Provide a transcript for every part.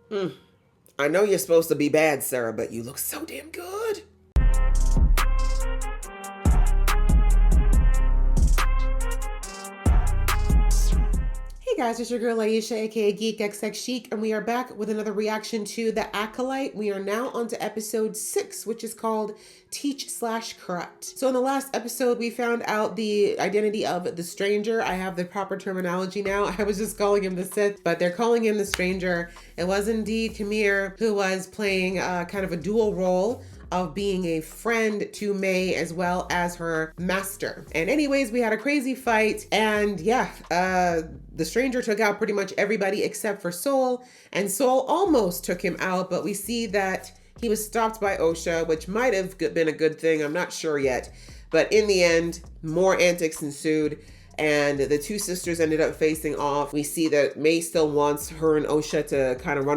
Hmm. I know you're supposed to be bad, Sarah, but you look so damn good. Hey guys, it's your girl Aisha, aka Geek XX Chic, and we are back with another reaction to The Acolyte. We are now on to episode 6, which is called Teach/Corrupt. So in the last episode, we found out the identity of the stranger. I have the proper terminology now. I was just calling him the Sith, but they're calling him the stranger. It was indeed Kamir who was playing kind of a dual role of being a friend to May as well as her master. And anyways, we had a crazy fight, and yeah, the stranger took out pretty much everybody except for Soul, and Soul almost took him out, but we see that he was stopped by Osha, which might have been a good thing. I'm not sure yet. But in the end, more antics ensued, and the two sisters ended up facing off. We see that May still wants her and Osha to kind of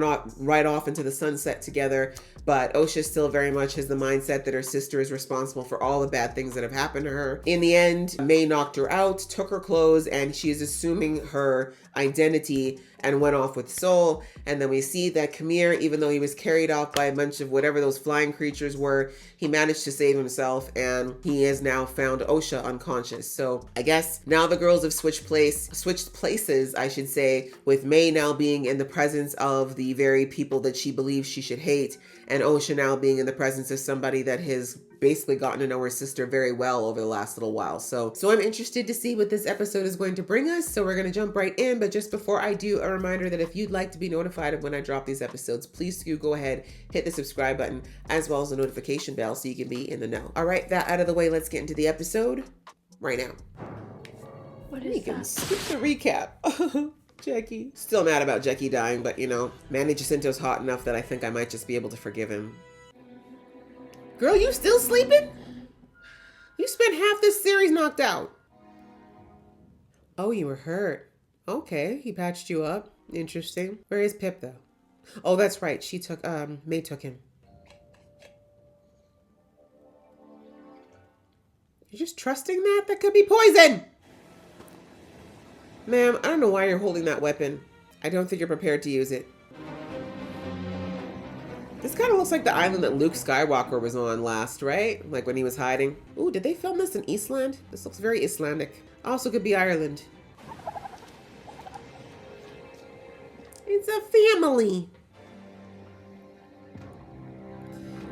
right off into the sunset together, but Osha still very much has the mindset that her sister is responsible for all the bad things that have happened to her. In the end, May knocked her out, took her clothes, and she is assuming her identity and went off with Soul. And then we see that Kamir, even though he was carried off by a bunch of whatever those flying creatures were, he managed to save himself, and he has now found Osha unconscious. So I guess now the girls have switched places, I should say, with May now being in the presence of the very people that she believes she should hate, and Osha now being in the presence of somebody that has basically gotten to know her sister very well over the last little while. So I'm interested to see what this episode is going to bring us. So we're going to jump right in. But just before I do, a reminder that if you'd like to be notified of when I drop these episodes, please do go ahead, hit the subscribe button, as well as the notification bell so you can be in the know. All right, that out of the way, let's get into the episode right now. What is that? Skip the recap. Jackie. Still mad about Jackie dying, but you know, Manny Jacinto's hot enough that I think I might just be able to forgive him. Girl, you still sleeping? You spent half this series knocked out. Oh, you were hurt. Okay, he patched you up. Interesting. Where is Pip, though? Oh, that's right. She took, May took him. You're just trusting that? That could be poison! Ma'am, I don't know why you're holding that weapon. I don't think you're prepared to use it. This kind of looks like the island that Luke Skywalker was on last, right? Like when he was hiding. Ooh, did they film this in Eastland? This looks very Icelandic. Also could be Ireland. It's a family.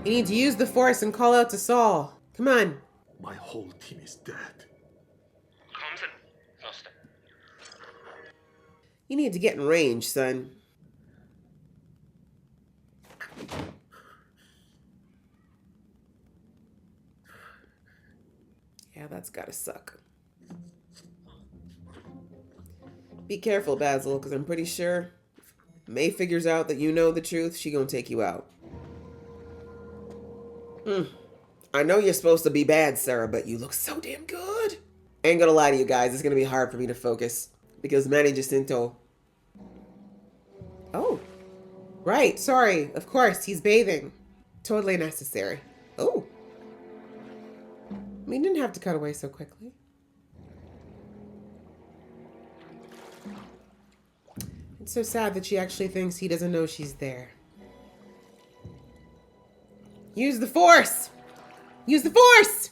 You need to use the Force and call out to Saul. Come on. My whole team is dead. You need to get in range, son. Yeah, that's gotta suck. Be careful, Basil, because I'm pretty sure if May figures out that you know the truth, she gonna take you out. I know you're supposed to be bad, Sarah, but you look so damn good. Ain't gonna lie to you guys, it's gonna be hard for me to focus because Manny Jacinto. Oh, right, sorry, of course, he's bathing. Totally necessary. Oh. I mean, didn't have to cut away so quickly. It's so sad that she actually thinks he doesn't know she's there. Use the Force! Use the Force!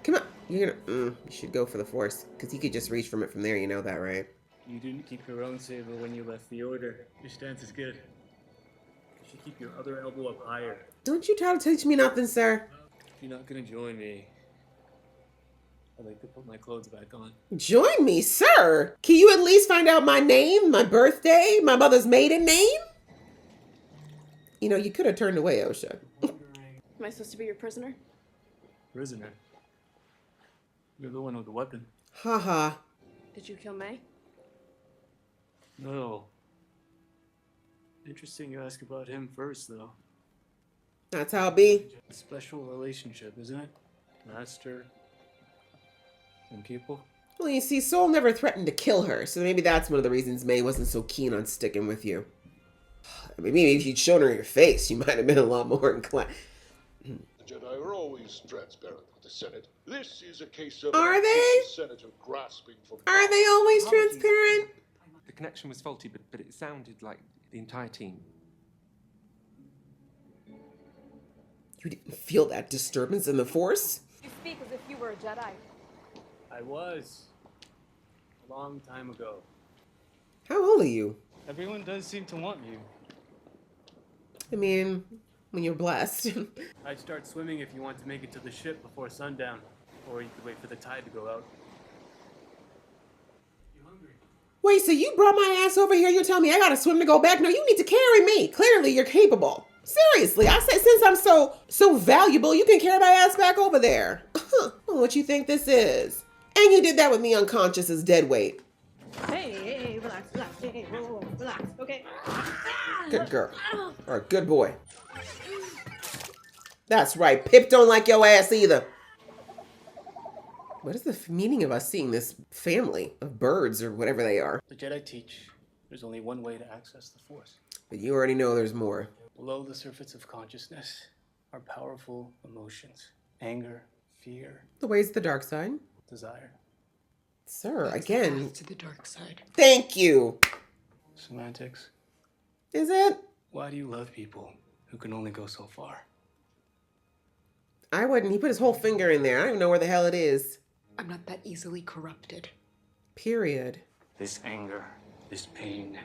Come on. You're gonna... you should go for the Force, because he could just reach from it from there, you know that, right? You didn't keep your own saber when you left the Order. Your stance is good. You should keep your other elbow up higher. Don't you try to teach me nothing, sir. You're not gonna join me. I'd like to put my clothes back on. Join me, sir? Can you at least find out my name, my birthday, my mother's maiden name? You know, you could have turned away, Osha. Am I supposed to be your prisoner? Prisoner? You're the one with the weapon. Haha. Did you kill May? No. Interesting you ask about him first, though. That's how it be. A special relationship, isn't it? Master and pupil? Well, you see, Soul never threatened to kill her, so maybe that's one of the reasons May wasn't so keen on sticking with you. I mean, maybe if you'd shown her your face, you might have been a lot more inclined. The Jedi are always transparent with the Senate. This is a case of Are they? Senator grasping for Are they always transparent? The connection was faulty, but it sounded like the entire team You didn't feel that disturbance in the Force? You speak as if you were a Jedi. I was. A long time ago. How old are you? Everyone does seem to want you. I mean, when you're blessed. I'd start swimming if you want to make it to the ship before sundown. Or you could wait for the tide to go out. You hungry? Wait, so you brought my ass over here? You're telling me I gotta swim to go back? No, you need to carry me. Clearly, you're capable. Seriously, I said since I'm so valuable, you can carry my ass back over there. What you think this is? And you did that with me unconscious as dead weight. Hey, relax, hey, whoa, relax, okay? Good girl. Or good boy. That's right. Pip don't like your ass either. What is the meaning of us seeing this family of birds or whatever they are? The Jedi teach there's only one way to access the Force. But you already know there's more. Below the surface of consciousness are powerful emotions. Anger, fear, The way's the dark side. desire. Sir, again. To the dark side. Thank you. Semantics. Is it? Why do you love people who can only go so far? I wouldn't. He put his whole finger in there. I don't even know where the hell it is. I'm not that easily corrupted. Period. This anger, this pain,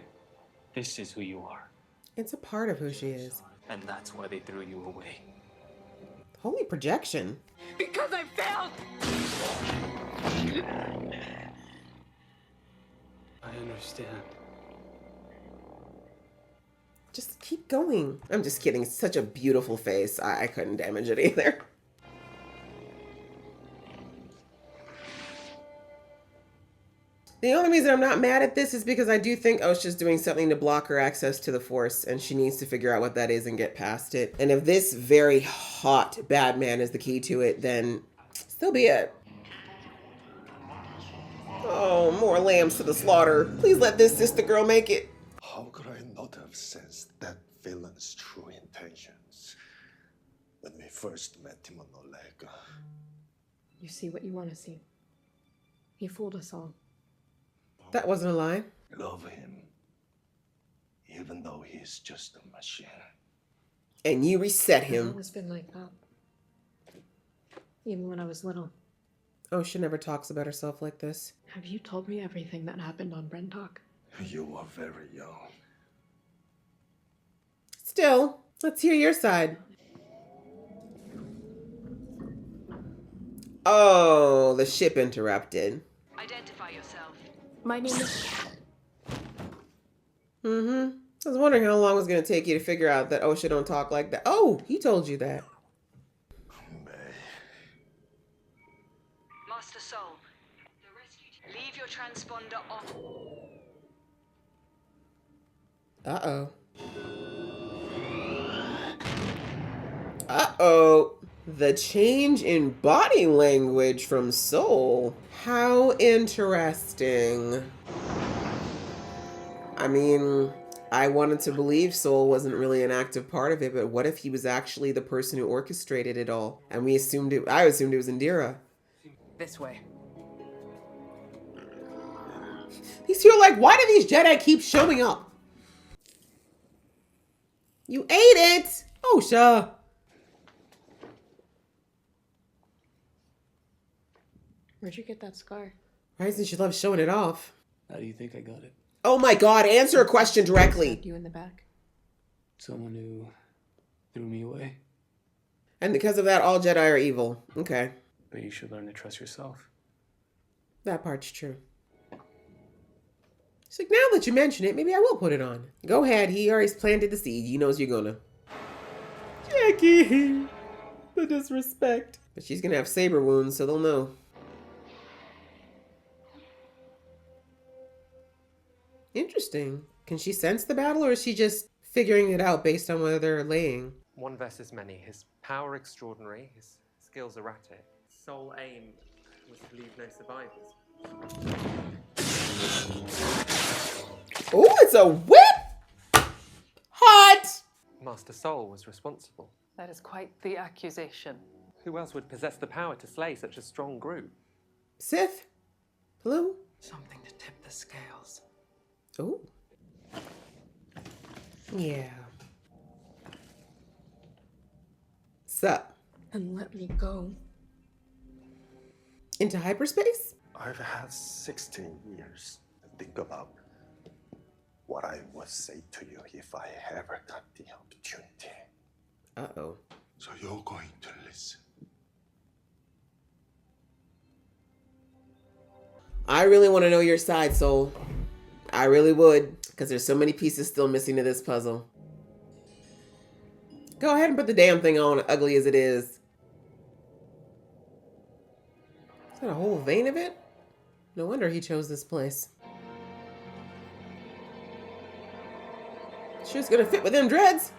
this is who you are. It's a part of who she is. And that's why they threw you away. Holy projection. Because I failed! I understand. Just keep going. I'm just kidding. It's such a beautiful face. I couldn't damage it either. The only reason I'm not mad at this is because I do think Osha's doing something to block her access to the Force, and she needs to figure out what that is and get past it. And if this very hot bad man is the key to it, then still be it. Oh, more lambs to the slaughter. Please let this sister girl make it. How could I not have sensed that villain's true intentions when we first met him on Olega? You see what you want to see. He fooled us all. That wasn't a lie. Love him, even though he's just a machine. And you reset I've him. always been like that. Even when I was little. Osha never talks about herself like this. Have you told me everything that happened on Brentalk? You are very young. Still, let's hear your side. Oh, the ship interrupted. Identify yourself. My name is... I was wondering how long it was going to take you to figure out that Osha don't talk like that. Oh, he told you that. May. Master Soul, the rescue team. Leave your transponder off. Uh-oh. Uh-oh. The change in body language from Soul. How interesting. I mean, I wanted to believe Soul wasn't really an active part of it, but what if he was actually the person who orchestrated it all? And I assumed it was Indira. This way. These two are like, why do these Jedi keep showing up? You ate it! Osha! Where'd you get that scar? Why doesn't she love showing it off? How do you think I got it? Oh my god, answer a question directly. Stabbed you in the back. Someone who threw me away. And because of that, all Jedi are evil. Okay. But you should learn to trust yourself. That part's true. She's like, now that you mention it, maybe I will put it on. Go ahead, he already planted the seed. He knows you're gonna. Jackie! The disrespect. But she's gonna have saber wounds, so they'll know. Interesting. Can she sense the battle, or is she just figuring it out based on whether they're laying? One versus many. His power extraordinary, his skills erratic. Sole aim was to leave no survivors. Oh, it's a whip! Hot! Master Soul was responsible. That is quite the accusation. Who else would possess the power to slay such a strong group? Sith? Hello? Something to tip the scales. Oh. up? And let me go. Into hyperspace? I've had 16 years to think about what I would say to you if I ever got the opportunity. Uh-oh. So you're going to listen. I really want to know your side, Soul. I really would, because there's so many pieces still missing to this puzzle. Go ahead and put the damn thing on, ugly as it is. Is that a whole vein of it? No wonder he chose this place. Sure, it's gonna fit with them dreads.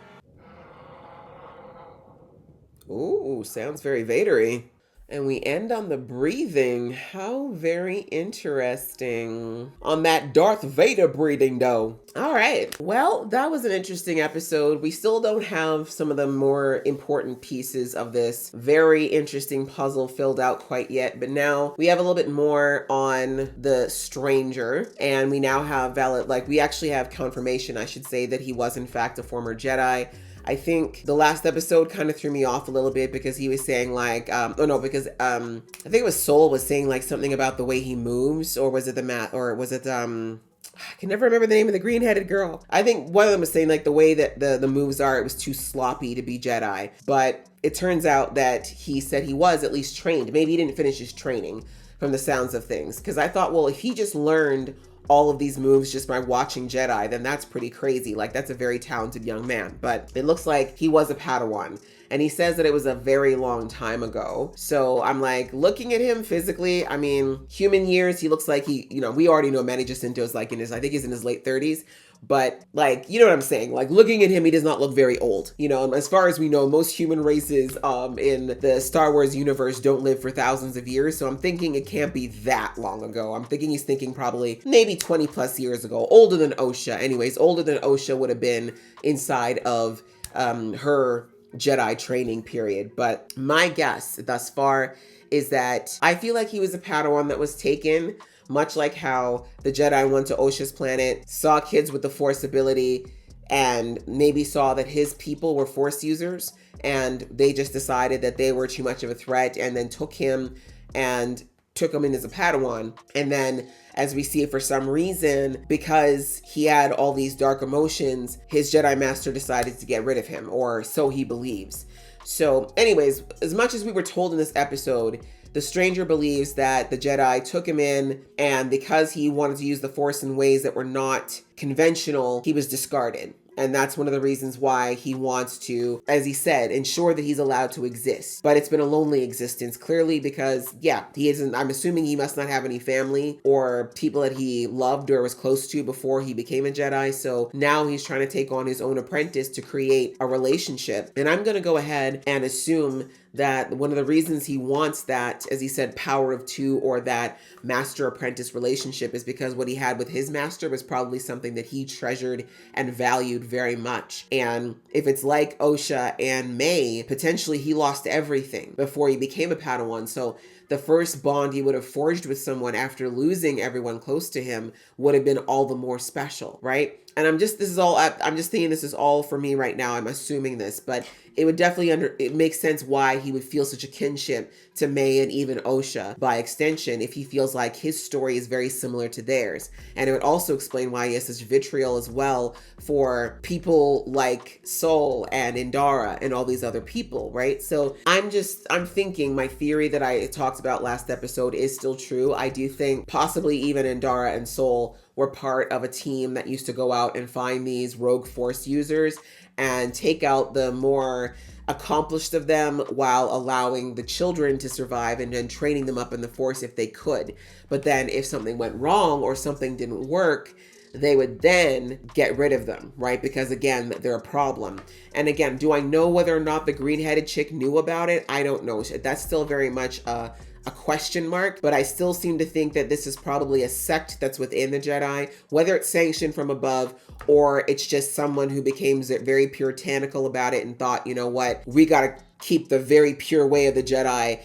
Ooh, sounds very Vader-y. And we end on the breathing. How very interesting. On that Darth Vader breathing, though. All right. Well, that was an interesting episode. We still don't have some of the more important pieces of this very interesting puzzle filled out quite yet. But now we have a little bit more on the stranger. And we now have valid, like, we actually have confirmation, I should say, that he was in fact a former Jedi. I think the last episode kind of threw me off a little bit because he was saying like, I think it was Soul was saying like something about the way he moves, or was it I can never remember the name of the green-headed girl. I think one of them was saying like the way that the moves are, it was too sloppy to be Jedi. But it turns out that he said he was at least trained. Maybe he didn't finish his training from the sounds of things. Because I thought, well, if he just learned all of these moves just by watching Jedi, then that's pretty crazy. Like, that's a very talented young man. But it looks like he was a Padawan. And he says that it was a very long time ago. So I'm like, looking at him physically, I mean, human years, he looks like he, we already know Manny Jacinto's like I think he's in his late 30s. But like, you know what I'm saying? Like, looking at him, he does not look very old. As far as we know, most human races in the Star Wars universe don't live for thousands of years. So I'm thinking it can't be that long ago. I'm thinking he's thinking probably maybe 20 plus years ago. Older than Osha. Anyways, older than Osha would have been inside of her Jedi training period. But my guess thus far is that I feel like he was a Padawan that was taken, much like how the Jedi went to Osha's planet, saw kids with the Force ability, and maybe saw that his people were Force users, and they just decided that they were too much of a threat, and then took him in as a Padawan. And then, as we see, for some reason, because he had all these dark emotions, his Jedi Master decided to get rid of him, or so he believes. So anyways, as much as we were told in this episode, the stranger believes that the Jedi took him in, and because he wanted to use the Force in ways that were not conventional, he was discarded. And that's one of the reasons why he wants to, as he said, ensure that he's allowed to exist. But it's been a lonely existence, clearly, because, yeah, he isn't, I'm assuming he must not have any family or people that he loved or was close to before he became a Jedi. So now he's trying to take on his own apprentice to create a relationship. And I'm going to go ahead and assume that one of the reasons he wants that, as he said, power of two, or that master-apprentice relationship, is because what he had with his master was probably something that he treasured and valued very much. And if it's like Osha and May, potentially he lost everything before he became a Padawan. So the first bond he would have forged with someone after losing everyone close to him would have been all the more special, right? And I'm just thinking this is all for me right now. I'm assuming this, but it would definitely it makes sense why he would feel such a kinship to May and even Osha by extension, if he feels like his story is very similar to theirs. And it would also explain why he has such vitriol as well for people like Soul and Indara and all these other people, right? So I'm thinking my theory that I talked about last episode is still true. I do think possibly even Indara and Soul were part of a team that used to go out and find these rogue Force users and take out the more accomplished of them while allowing the children to survive, and then training them up in the Force if they could. But then if something went wrong or something didn't work, they would then get rid of them, right? Because again, they're a problem. And again, do I know whether or not the green-headed chick knew about it? I don't know. That's still very much a question mark, but I still seem to think that this is probably a sect that's within the Jedi, whether it's sanctioned from above or it's just someone who became very puritanical about it and thought, you know what, we got to keep the very pure way of the Jedi,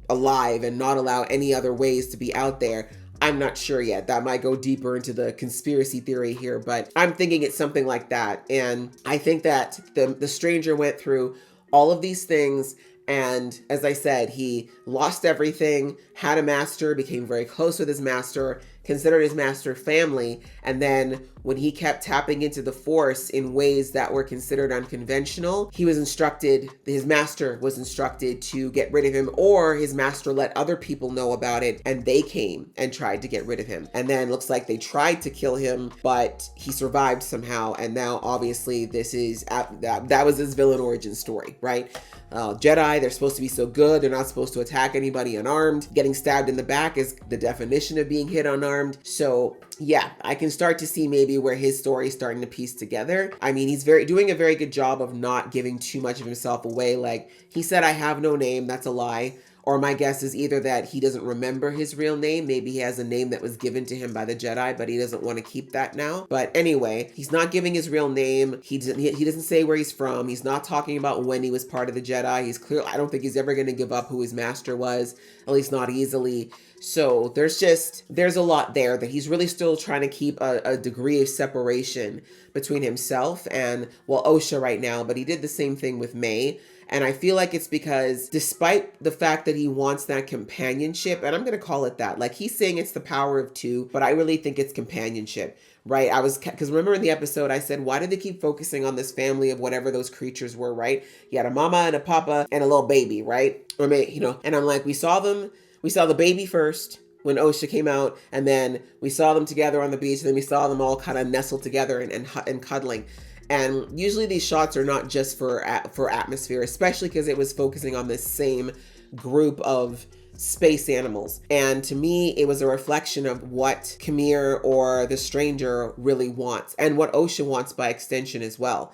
alive and not allow any other ways to be out there. I'm not sure yet. That might go deeper into the conspiracy theory here, but I'm thinking it's something like that. And I think that the stranger went through all of these things. And as I said, he lost everything, had a master, became very close with his master, considered his master family. And then when he kept tapping into the Force in ways that were considered unconventional, his master was instructed to get rid of him, or his master let other people know about it and they came and tried to get rid of him. And then looks like they tried to kill him, but he survived somehow. And now obviously that was his villain origin story, right? Jedi, they're supposed to be so good. They're not supposed to attack anybody unarmed. Getting stabbed in the back is the definition of being hit unarmed. So yeah, I can start to see maybe where his story is starting to piece together. I mean, he's doing a very good job of not giving too much of himself away. Like he said, I have no name. That's a lie. Or my guess is either that he doesn't remember his real name. Maybe he has a name that was given to him by the Jedi, but he doesn't want to keep that now. But anyway, he's not giving his real name. He doesn't say where he's from. He's not talking about when he was part of the Jedi. I don't think he's ever going to give up who his master was, at least not easily. So there's a lot there that he's really still trying to keep a degree of separation between himself and, well, Osha right now, but he did the same thing with May. And I feel like it's because despite the fact that he wants that companionship, and I'm going to call it that, like he's saying it's the power of two, but I really think it's companionship, right? Because remember in the episode, I said, why did they keep focusing on this family of whatever those creatures were, right? You had a mama and a papa and a little baby, right? Or maybe, and I'm like, we saw the baby first when Osha came out, and then we saw them together on the beach, and then we saw them all kind of nestled together and cuddling. And usually these shots are not just for atmosphere, especially because it was focusing on this same group of space animals. And to me, it was a reflection of what Khmer or the stranger really wants, and what Osha wants by extension as well.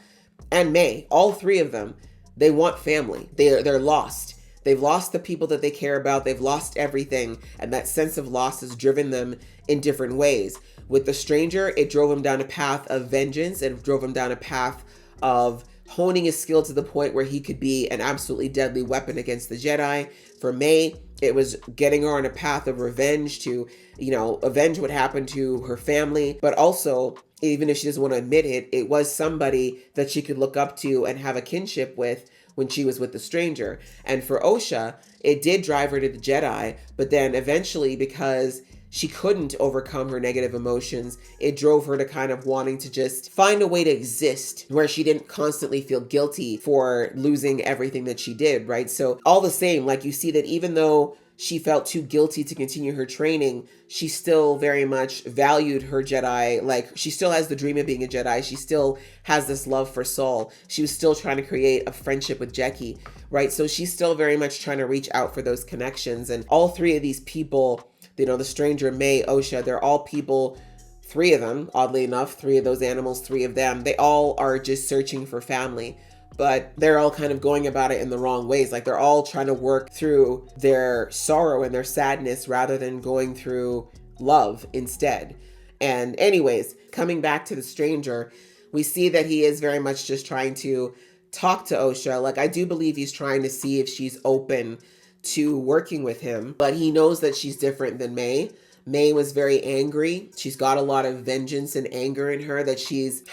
And May, all three of them, they want family. They're lost. They've lost the people that they care about. They've lost everything. And that sense of loss has driven them in different ways. With the stranger, it drove him down a path of vengeance. It drove him down a path of honing his skill to the point where he could be an absolutely deadly weapon against the Jedi. For May, it was getting her on a path of revenge to, avenge what happened to her family. But also, even if she doesn't want to admit it, it was somebody that she could look up to and have a kinship with when she was with the stranger. And for Osha, it did drive her to the Jedi, but then eventually, because she couldn't overcome her negative emotions, it drove her to kind of wanting to just find a way to exist where she didn't constantly feel guilty for losing everything that she did, right? So all the same, like you see that even though she felt too guilty to continue her training, she still very much valued her Jedi. Like she still has the dream of being a Jedi. She still has this love for Saul. She was still trying to create a friendship with Jeki, right? So she's still very much trying to reach out for those connections. And all three of these people, the stranger, May, Osha, they're all people, three of them, oddly enough, three of those animals, three of them, they all are just searching for family. But they're all kind of going about it in the wrong ways. Like they're all trying to work through their sorrow and their sadness rather than going through love instead. And anyways, coming back to the stranger, we see that he is very much just trying to talk to Osha. Like I do believe he's trying to see if she's open to working with him, but he knows that she's different than May. May was very angry. She's got a lot of vengeance and anger in her that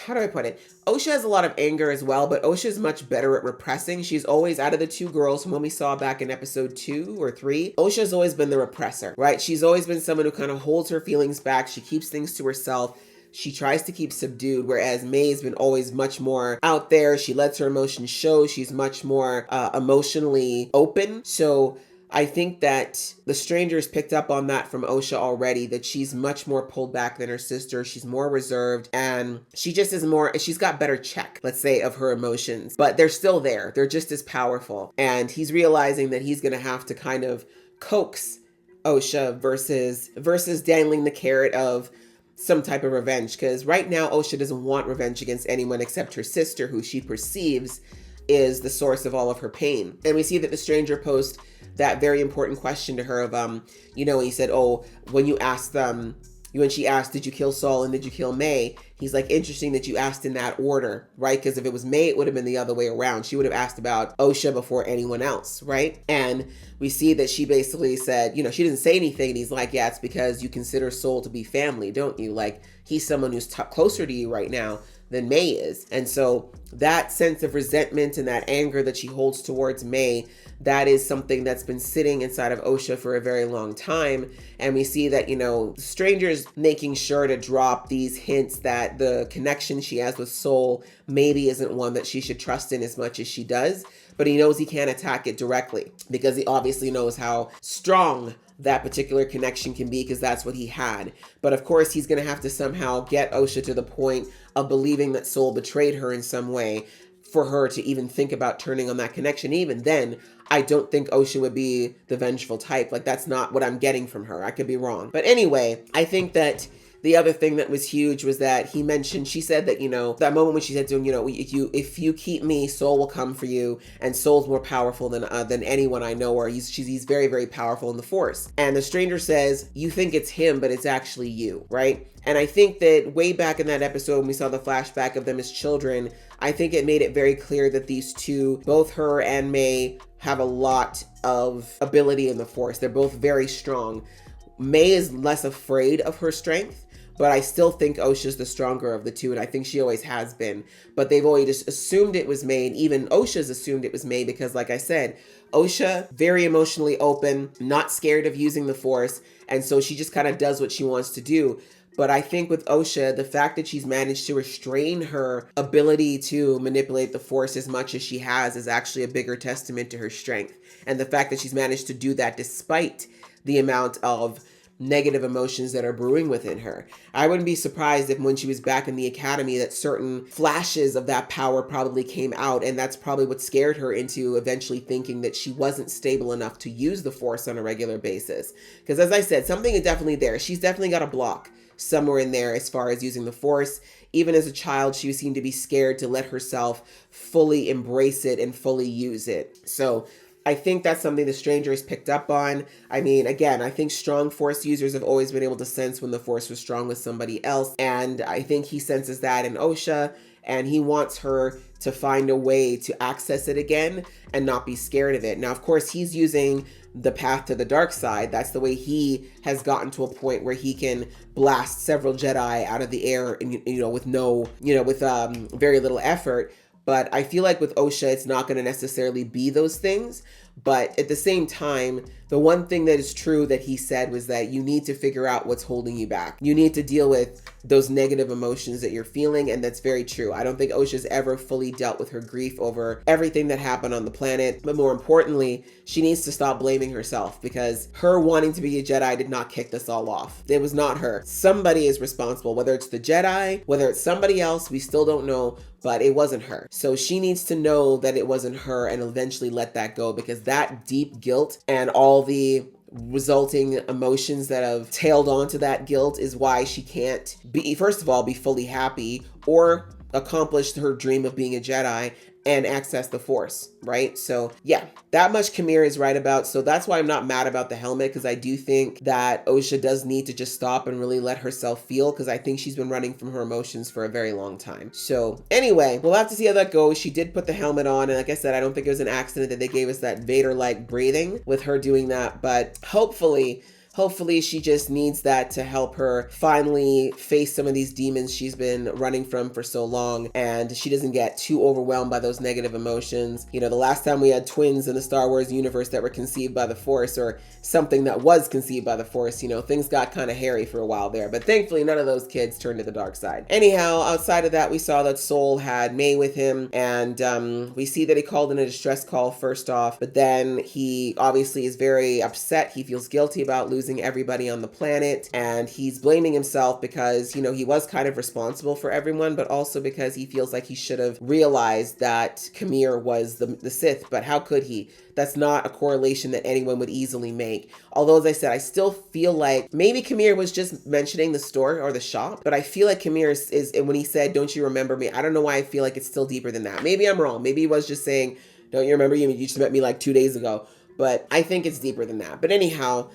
how do I put it? Osha has a lot of anger as well, but Osha's much better at repressing. She's always, out of the two girls from when we saw back in episode 2 or 3, Osha's always been the repressor, right? She's always been someone who kind of holds her feelings back. She keeps things to herself. She tries to keep subdued, whereas May's been always much more out there. She lets her emotions show. She's much more emotionally open. So I think that the stranger's picked up on that from Osha already, that she's much more pulled back than her sister. She's more reserved, and she just is she's got better check, let's say, of her emotions, but they're still there. They're just as powerful. And he's realizing that he's going to have to kind of coax Osha versus dangling the carrot of some type of revenge. Because right now, Osha doesn't want revenge against anyone except her sister, who she perceives is the source of all of her pain. And we see that the stranger posed that very important question to her of, he said, when she asked, did you kill Saul and did you kill May? he's like, interesting that you asked in that order, right? Because if it was May, it would have been the other way around. She would have asked about Osha before anyone else, right? And we see that she basically said, you know, she didn't say anything. And he's like, yeah, it's because you consider Soul to be family, don't you? Like, he's someone who's closer to you right now than May is. And so that sense of resentment and that anger that she holds towards May, that is something that's been sitting inside of Osha for a very long time. And we see that, you know, Stranger's making sure to drop these hints that the connection she has with Soul maybe isn't one that she should trust in as much as she does. But he knows he can't attack it directly because he obviously knows how strong that particular connection can be, because that's what he had. But of course, he's going to have to somehow get Osha to the point of believing that Soul betrayed her in some way for her to even think about turning on that connection. Even then, I don't think Osha would be the vengeful type. Like, that's not what I'm getting from her. I could be wrong. But anyway, I think that the other thing that was huge was that he mentioned, she said that, you know, that moment when she said to him, you know, if you keep me, Soul will come for you, and Soul's more powerful than anyone I know, or he's very, very powerful in the Force. And the Stranger says, you think it's him, but it's actually you, right? And I think that way back in that episode, when we saw the flashback of them as children, I think it made it very clear that these two, both her and May, have a lot of ability in the Force. They're both very strong. May is less afraid of her strength, but I still think Osha's the stronger of the two, and I think she always has been. But they've always just assumed it was May, and even Osha's assumed it was May because, like I said, Osha, very emotionally open, not scared of using the Force, and so she just kind of does what she wants to do. But I think with Osha, the fact that she's managed to restrain her ability to manipulate the Force as much as she has is actually a bigger testament to her strength. And the fact that she's managed to do that despite the amount of negative emotions that are brewing within her. I wouldn't be surprised if when she was back in the academy that certain flashes of that power probably came out, and that's probably what scared her into eventually thinking that she wasn't stable enough to use the Force on a regular basis. Because as I said, something is definitely there. She's definitely got a block somewhere in there as far as using the Force. Even as a child, she seemed to be scared to let herself fully embrace it and fully use it. So I think that's something the Stranger has picked up on. I mean, again, I think strong Force users have always been able to sense when the Force was strong with somebody else. And I think he senses that in Osha, and he wants her to find a way to access it again and not be scared of it. Now, of course, he's using the path to the dark side. That's the way he has gotten to a point where he can blast several Jedi out of the air, and, you know, with very little effort. But I feel like with Osha, it's not going to necessarily be those things. But at the same time, the one thing that is true that he said was that you need to figure out what's holding you back. You need to deal with those negative emotions that you're feeling. And that's very true. I don't think Osha's ever fully dealt with her grief over everything that happened on the planet. But more importantly, she needs to stop blaming herself, because her wanting to be a Jedi did not kick this all off. It was not her. Somebody is responsible, whether it's the Jedi, whether it's somebody else, we still don't know, but it wasn't her. So she needs to know that it wasn't her and eventually let that go, because that deep guilt and all the resulting emotions that have tailed onto that guilt is why she can't be, first of all, be fully happy or accomplish her dream of being a Jedi and access the Force, right? So yeah, that much Kamir is right about. So that's why I'm not mad about the helmet, because I do think that Osha does need to just stop and really let herself feel, because I think she's been running from her emotions for a very long time. So anyway, we'll have to see how that goes. She did put the helmet on, and like I said, I don't think it was an accident that they gave us that Vader-like breathing with her doing that, but hopefully she just needs that to help her finally face some of these demons she's been running from for so long, and she doesn't get too overwhelmed by those negative emotions. You know, the last time we had twins in the Star Wars universe that were conceived by the Force, or something that was conceived by the Force, you know, things got kind of hairy for a while there, but thankfully none of those kids turned to the dark side. Anyhow, outside of that, we saw that Soul had May with him, and we see that he called in a distress call first off, but then he obviously is very upset. He feels guilty about losing everybody on the planet, and he's blaming himself because, you know, he was kind of responsible for everyone, but also because he feels like he should have realized that Kamir was the Sith. But how could he? That's not a correlation that anyone would easily make. Although, as I said, I still feel like maybe Kamir was just mentioning the store or the shop, but I feel like Kamir is when he said, "Don't you remember me?" I don't know why I feel like it's still deeper than that. Maybe I'm wrong. Maybe he was just saying, "Don't you remember? You just met me like 2 days ago." But I think it's deeper than that. But anyhow,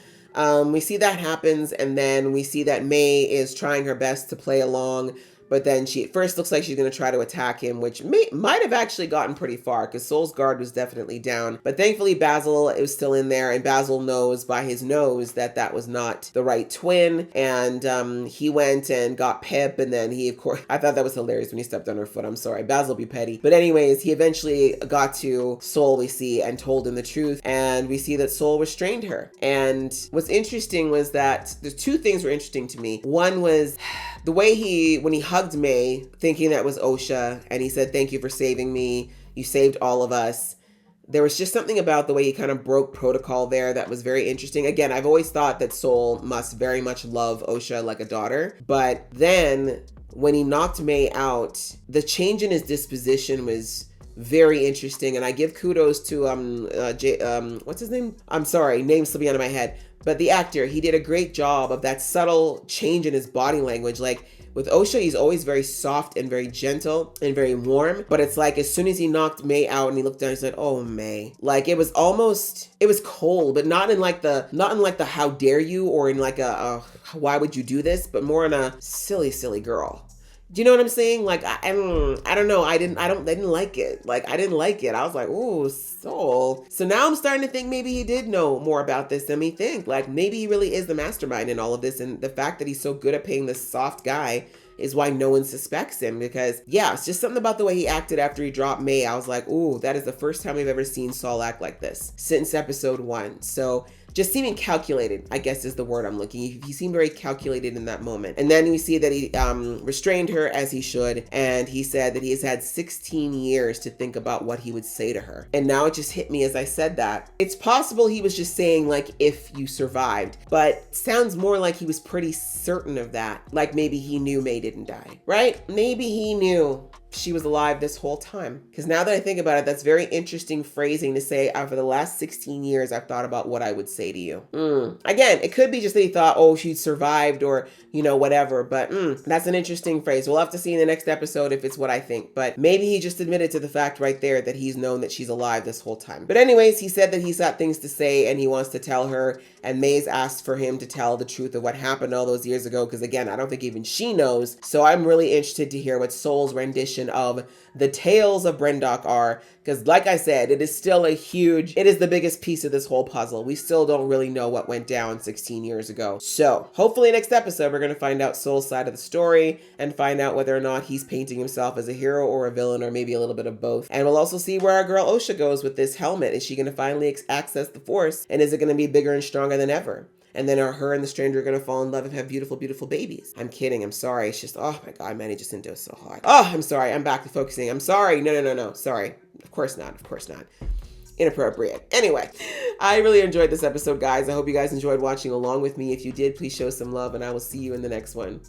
we see that happens, and then we see that May is trying her best to play along, But then she at first looks like she's going to try to attack him, which might have actually gotten pretty far because Soul's guard was definitely down. But thankfully Basil is still in there, and Basil knows by his nose that that was not the right twin. And he went and got Pip, and then he, of course, I thought that was hilarious when he stepped on her foot. I'm sorry, Basil be petty. But anyways, he eventually got to Soul, we see, and told him the truth. And we see that Soul restrained her. And what's interesting was that the two things were interesting to me. One was the way when he hugged May, thinking that was Osha, and he said, "Thank you for saving me. You saved all of us." There was just something about the way he kind of broke protocol there that was very interesting. Again, I've always thought that Soul must very much love Osha like a daughter. But then when he knocked May out, the change in his disposition was very interesting. And I give kudos to, what's his name? I'm sorry, name's slipping out of my head. But the actor, he did a great job of that subtle change in his body language. Like with Osha, he's always very soft and very gentle and very warm. But it's like as soon as he knocked May out and he looked down, he said, "Oh, May." Like it was cold, but not in like the how dare you, or in like a why would you do this, but more in a silly girl. Do you know what I'm saying? Like, I don't know. I didn't like it. Like, I didn't like it. I was like, ooh, Soul. So now I'm starting to think maybe he did know more about this than we think. Like, maybe he really is the mastermind in all of this. And the fact that he's so good at playing this soft guy is why no one suspects him. Because, yeah, it's just something about the way he acted after he dropped May. I was like, ooh, that is the first time we've ever seen Saul act like this since episode 1. So just seeming calculated, I guess is the word I'm looking. He seemed very calculated in that moment. And then we see that he restrained her as he should. And he said that he has had 16 years to think about what he would say to her. And now it just hit me as I said that. It's possible he was just saying like, if you survived, but sounds more like he was pretty certain of that. Like maybe he knew May didn't die, right? Maybe he knew she was alive this whole time. Because now that I think about it, that's very interesting phrasing to say, for the last 16 years, I've thought about what I would say to you. Again, it could be just that he thought, oh, she survived or, you know, whatever. But that's an interesting phrase. We'll have to see in the next episode if it's what I think. But maybe he just admitted to the fact right there that he's known that she's alive this whole time. But anyways, he said that he's got things to say and he wants to tell her. And May's asked for him to tell the truth of what happened all those years ago. Because again, I don't think even she knows. So I'm really interested to hear what Soul's rendition of the tales of Brendock are, because like I said, it is still it is the biggest piece of this whole puzzle. We still don't really know what went down 16 years ago. So hopefully next episode, we're going to find out Soul's side of the story and find out whether or not he's painting himself as a hero or a villain, or maybe a little bit of both. And we'll also see where our girl Osha goes with this helmet. Is she going to finally access the Force, and is it going to be bigger and stronger than ever? And then her and the stranger are going to fall in love and have beautiful, beautiful babies. I'm kidding. I'm sorry. It's just, oh my God, Manny Jacinto is so hot. Oh, I'm sorry. I'm back to focusing. I'm sorry. No. Sorry. Of course not. Inappropriate. Anyway, I really enjoyed this episode, guys. I hope you guys enjoyed watching along with me. If you did, please show some love, and I will see you in the next one.